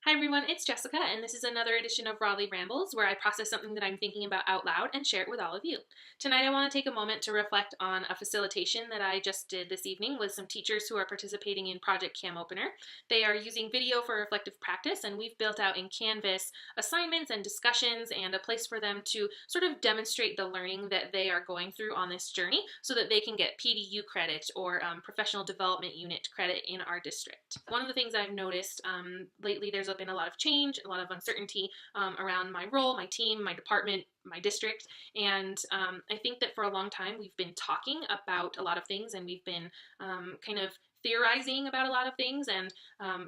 Hi everyone, it's Jessica, and this is another edition of Raleigh Rambles, where I process something that I'm thinking about out loud and share it with all of you. Tonight I want to take a moment to reflect on a facilitation that I just did this evening with some teachers who are participating in Project Cam Opener. They are using video for reflective practice, and we've built out in Canvas assignments and discussions and a place for them to sort of demonstrate the learning that they are going through on this journey so that they can get PDU credit or professional development unit credit in our district. One of the things I've noticed lately, there's been a lot of change, a lot of uncertainty around my role, my team, my department, my district, and I think that for a long time we've been talking about a lot of things, and we've been kind of theorizing about a lot of things, and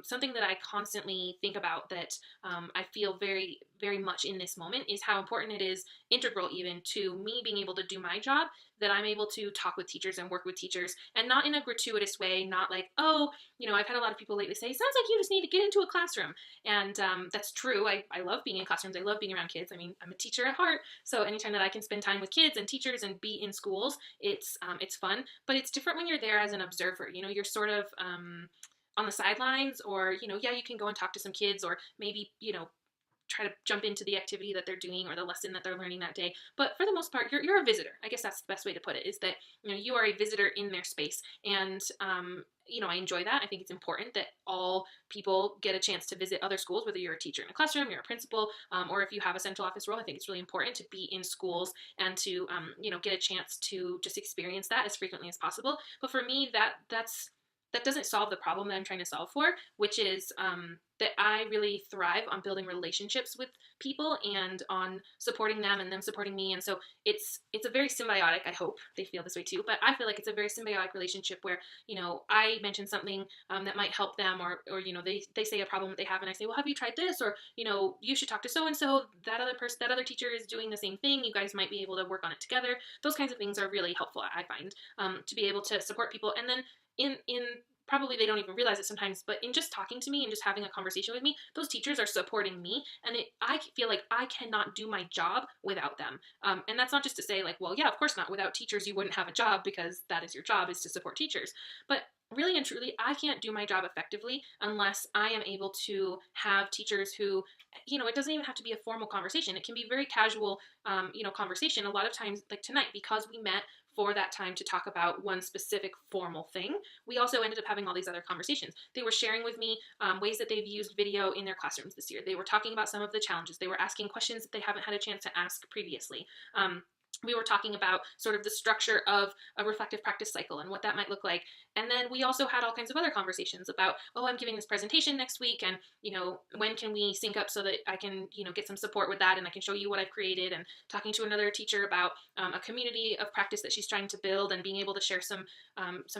something that I constantly think about that I feel very, very much in this moment is how important it is, integral even, to me being able to do my job, that I'm able to talk with teachers and work with teachers, and not in a gratuitous way, not like, oh, I've had a lot of people lately say, sounds like you just need to get into a classroom. And that's true. I love being in classrooms. I love being around kids. I mean, I'm a teacher at heart. So anytime that I can spend time with kids and teachers and be in schools, it's fun. But it's different when you're there as an observer. You're sort of on the sidelines, or, yeah, you can go and talk to some kids, or maybe, try to jump into the activity that they're doing or the lesson that they're learning that day. But for the most part, you're a visitor. I guess that's the best way to put it, is that, you are a visitor in their space. And, I enjoy that. I think it's important that all people get a chance to visit other schools, whether you're a teacher in a classroom, you're a principal, or if you have a central office role. I think it's really important to be in schools and to, get a chance to just experience that as frequently as possible. But for me, that doesn't solve the problem that I'm trying to solve for, which is that I really thrive on building relationships with people and on supporting them and them supporting me. And so it's a very symbiotic, I hope they feel this way too, but I feel like it's a very symbiotic relationship where, I mention something that might help them, or they say a problem that they have, and I say, well, have you tried this? Or, you should talk to so-and-so, that other person, that other teacher is doing the same thing. You guys might be able to work on it together. Those kinds of things are really helpful, I find, to be able to support people. And then in probably they don't even realize it sometimes, but in just talking to me and just having a conversation with me, those teachers are supporting me, and I feel like I cannot do my job without them. And that's not just to say like, well, yeah, of course not. Without teachers, you wouldn't have a job, because that is your job, is to support teachers. But really and truly, I can't do my job effectively unless I am able to have teachers who, it doesn't even have to be a formal conversation. It can be very casual, conversation. A lot of times, like tonight, because we met for that time to talk about one specific formal thing, we also ended up having all these other conversations. They were sharing with me ways that they've used video in their classrooms this year. They were talking about some of the challenges. They were asking questions that they haven't had a chance to ask previously. We were talking about sort of the structure of a reflective practice cycle and what that might look like. And then we also had all kinds of other conversations about, oh, I'm giving this presentation next week, and, when can we sync up so that I can, get some support with that, and I can show you what I've created, and talking to another teacher about a community of practice that she's trying to build, and being able to share some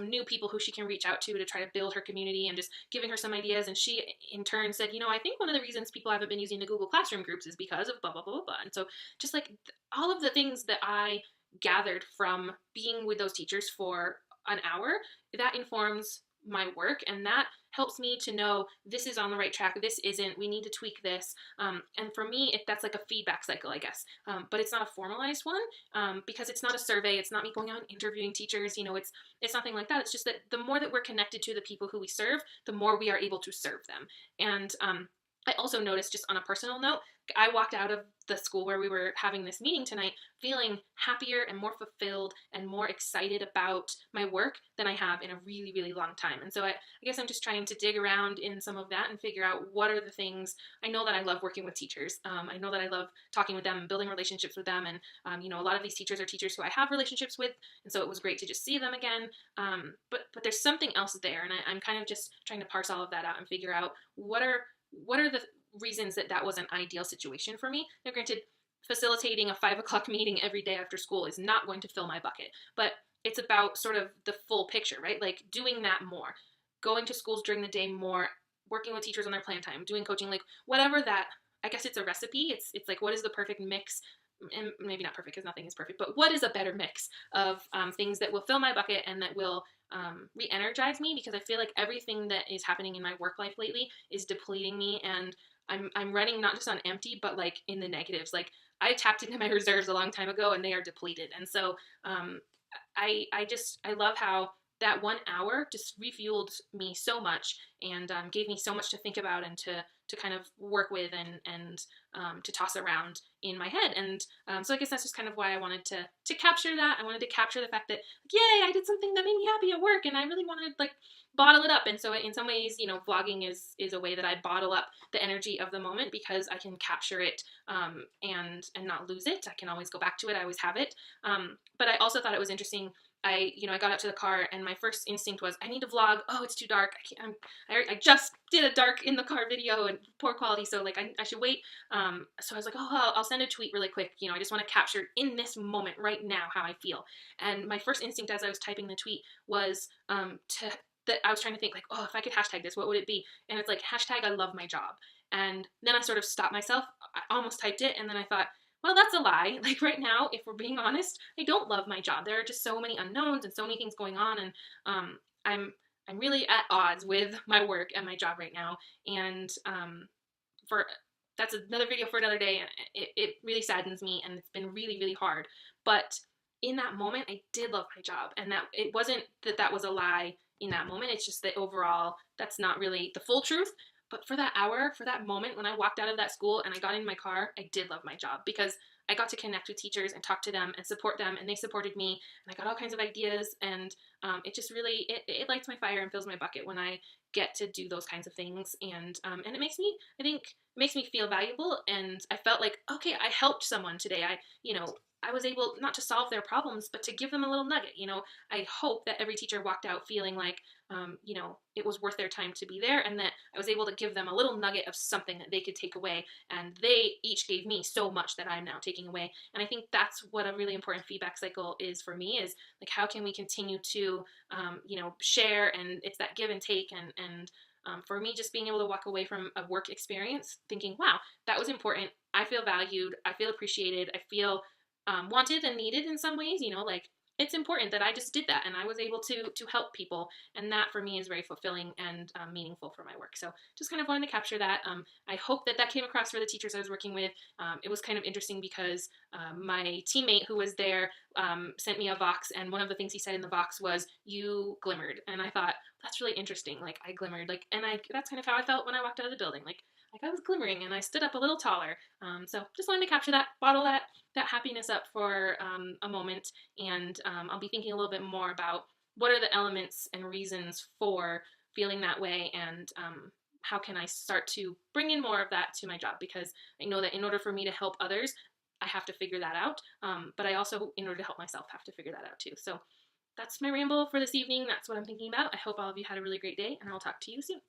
new people who she can reach out to try to build her community, and just giving her some ideas. And she in turn said, I think one of the reasons people haven't been using the Google Classroom groups is because of blah, blah, blah, blah, blah. And so just like all of the things that I gathered from being with those teachers for an hour, that informs my work, and that helps me to know this is on the right track, this isn't, we need to tweak this. And for me, that's like a feedback cycle, I guess. But it's not a formalized one, because it's not a survey. It's not me going out and interviewing teachers. It's nothing like that. It's just that the more that we're connected to the people who we serve, the more we are able to serve them. And I also noticed, just on a personal note, I walked out of the school where we were having this meeting tonight feeling happier and more fulfilled and more excited about my work than I have in a really, really long time. And so I guess I'm just trying to dig around in some of that and figure out what are the things. I know that I love working with teachers. I know that I love talking with them and building relationships with them. And, a lot of these teachers are teachers who I have relationships with. And so it was great to just see them again. But there's something else there. And I'm kind of just trying to parse all of that out and figure out what are the reasons that was an ideal situation for me. Now, granted, facilitating a 5 o'clock meeting every day after school is not going to fill my bucket, but it's about sort of the full picture, right? Like doing that more, going to schools during the day more, working with teachers on their plan time, doing coaching, like whatever that, I guess it's a recipe. It's like, what is the perfect mix? And maybe not perfect, because nothing is perfect, but what is a better mix of things that will fill my bucket and that will re-energize me? Because I feel like everything that is happening in my work life lately is depleting me, and I'm running not just on empty, but like in the negatives. Like I tapped into my reserves a long time ago, and they are depleted. And so I love how that 1 hour just refueled me so much and gave me so much to think about and to kind of work with and to toss around in my head. And so I guess that's just kind of why I wanted to capture that. I wanted to capture the fact that, like, yay, I did something that made me happy at work, and I really wanted to like bottle it up. And so in some ways, vlogging is a way that I bottle up the energy of the moment because I can capture it and not lose it. I can always go back to it. I always have it. But I also thought it was interesting. I got out to the car and my first instinct was I need to vlog. Oh, it's too dark. I just did a dark in the car video and poor quality, so like I should wait. So I was like, oh, I'll send a tweet really quick. I just want to capture in this moment right now how I feel. And my first instinct as I was typing the tweet was I was trying to think like, oh, if I could hashtag this, what would it be? And it's like hashtag I love my job. And then I sort of stopped myself. I almost typed it, and then I thought, well, that's a lie. Like right now, if we're being honest, I don't love my job. There are just so many unknowns and so many things going on, and I'm really at odds with my work and my job right now. And for that's another video for another day. And it really saddens me, and it's been really, really hard. But in that moment, I did love my job, and that it wasn't that was a lie in that moment. It's just that overall, that's not really the full truth. But for that hour, for that moment when I walked out of that school and I got in my car, I did love my job because I got to connect with teachers and talk to them and support them, and they supported me, and I got all kinds of ideas, and it just really, it lights my fire and fills my bucket when I get to do those kinds of things, and it makes me, I think, it makes me feel valuable, and I felt like, okay, I helped someone today. I was able not to solve their problems, but to give them a little nugget. I hope that every teacher walked out feeling like, it was worth their time to be there, and that I was able to give them a little nugget of something that they could take away, and they each gave me so much that I'm now taking away. And I think that's what a really important feedback cycle is for me, is like, how can we continue to, share, and it's that give and take, and for me, just being able to walk away from a work experience thinking, wow, that was important. I feel valued. I feel appreciated. I feel wanted and needed in some ways, like it's important that I just did that and I was able to help people, and that for me is very fulfilling and meaningful for my work. So just kind of wanted to capture that. I hope that came across for the teachers I was working with. It was kind of interesting because my teammate who was there sent me a Vox, and one of the things he said in the Vox was, "You glimmered," and I thought that's really interesting. Like I glimmered, like, and that's kind of how I felt when I walked out of the building. Like I was glimmering and I stood up a little taller. So just wanted to capture that, bottle that happiness up for a moment, and I'll be thinking a little bit more about what are the elements and reasons for feeling that way, and how can I start to bring in more of that to my job, because I know that in order for me to help others, I have to figure that out, but I also, in order to help myself, have to figure that out too. So that's my ramble for this evening. That's what I'm thinking about. I hope all of you had a really great day, and I'll talk to you soon.